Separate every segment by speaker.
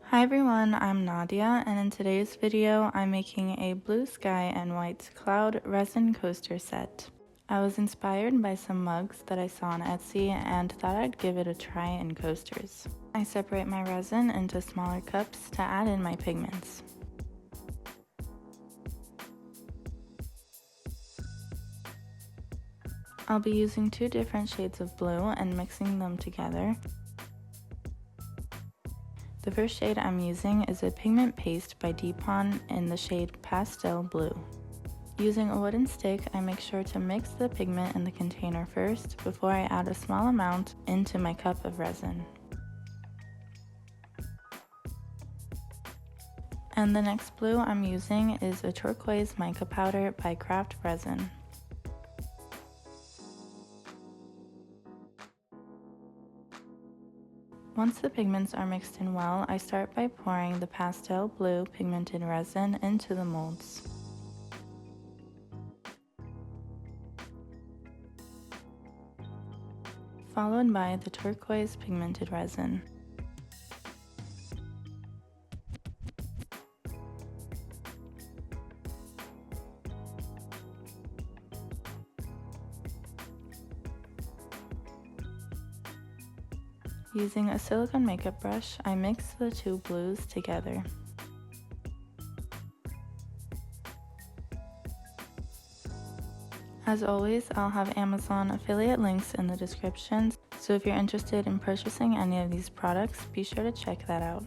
Speaker 1: Hi everyone, I'm Nadia, and in today's video, I'm making a blue sky and white cloud resin coaster set. I was inspired by some mugs that I saw on Etsy and thought I'd give it a try in coasters. I separate my resin into smaller cups to add in my pigments. I'll be using 2 different shades of blue and mixing them together. The first shade I'm using is a pigment paste by Depon in the shade Pastel Blue. Using a wooden stick, I make sure to mix the pigment in the container first before I add a small amount into my cup of resin. And the next blue I'm using is a turquoise mica powder by Craft Resin. Once the pigments are mixed in well, I start by pouring the pastel blue pigmented resin into the molds. Followed by the turquoise pigmented resin. Using a silicone makeup brush, I mix the 2 blues together. As always, I'll have Amazon affiliate links in the description, so if you're interested in purchasing any of these products, be sure to check that out.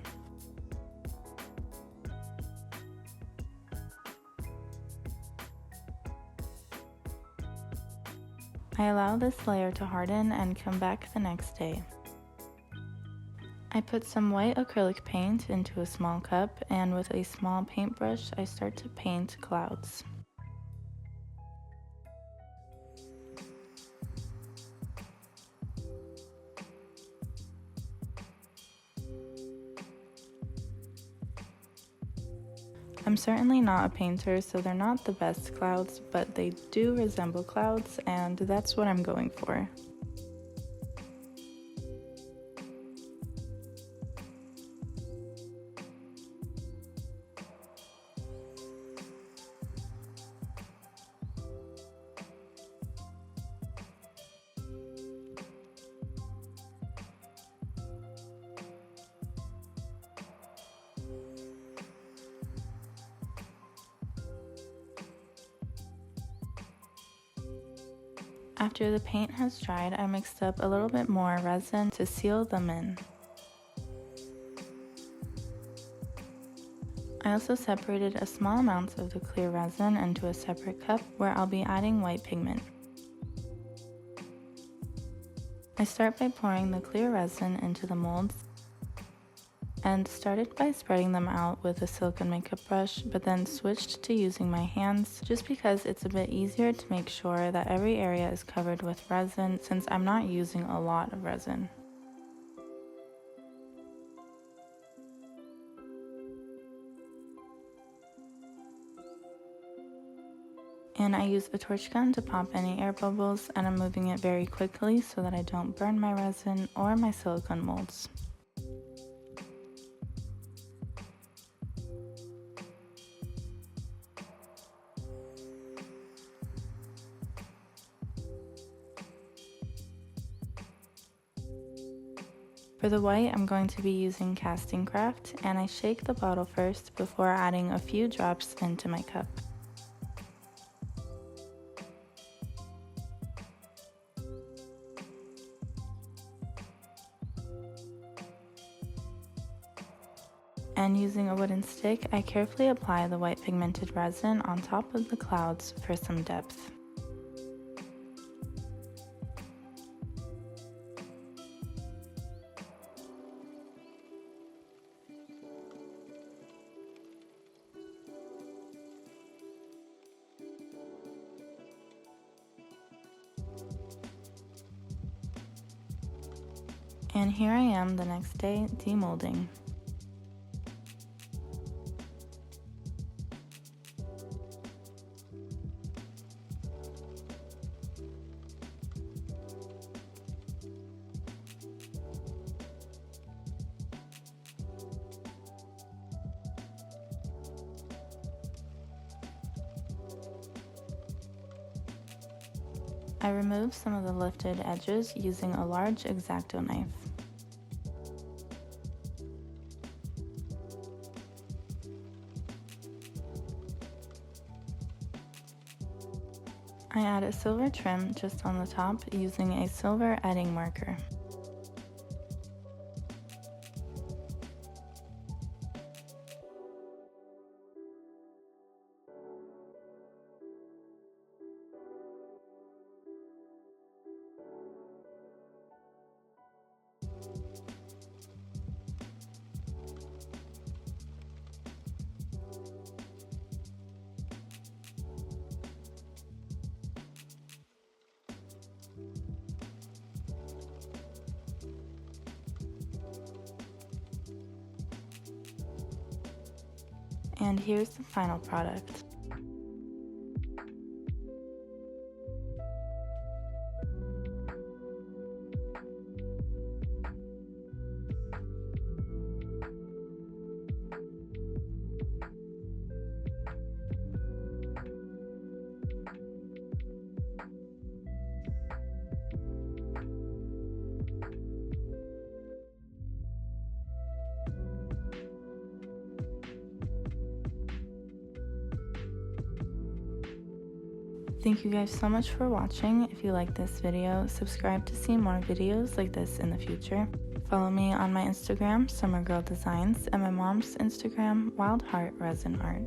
Speaker 1: I allow this layer to harden and come back the next day. I put some white acrylic paint into a small cup, and with a small paintbrush, I start to paint clouds. I'm certainly not a painter, so they're not the best clouds, but they do resemble clouds, and that's what I'm going for. After the paint has dried, I mixed up a little bit more resin to seal them in. I also separated a small amount of the clear resin into a separate cup where I'll be adding white pigment. I start by pouring the clear resin into the molds and started by spreading them out with a silicone makeup brush, but then switched to using my hands just because it's a bit easier to make sure that every area is covered with resin since I'm not using a lot of resin. And I use a torch gun to pop any air bubbles, and I'm moving it very quickly so that I don't burn my resin or my silicone molds. For the white, I'm going to be using Casting Craft, and I shake the bottle first before adding a few drops into my cup. And using a wooden stick, I carefully apply the white pigmented resin on top of the clouds for some depth. And here I am the next day demolding. I removed some of the lifted edges using a large X-Acto knife. I add a silver trim just on the top using a silver edding marker. And here's the final product. Thank you guys so much for watching. If you like this video, subscribe to see more videos like this in the future. Follow me on my Instagram, Summer Girl Designs, and my mom's Instagram, Wild Heart Resin Art.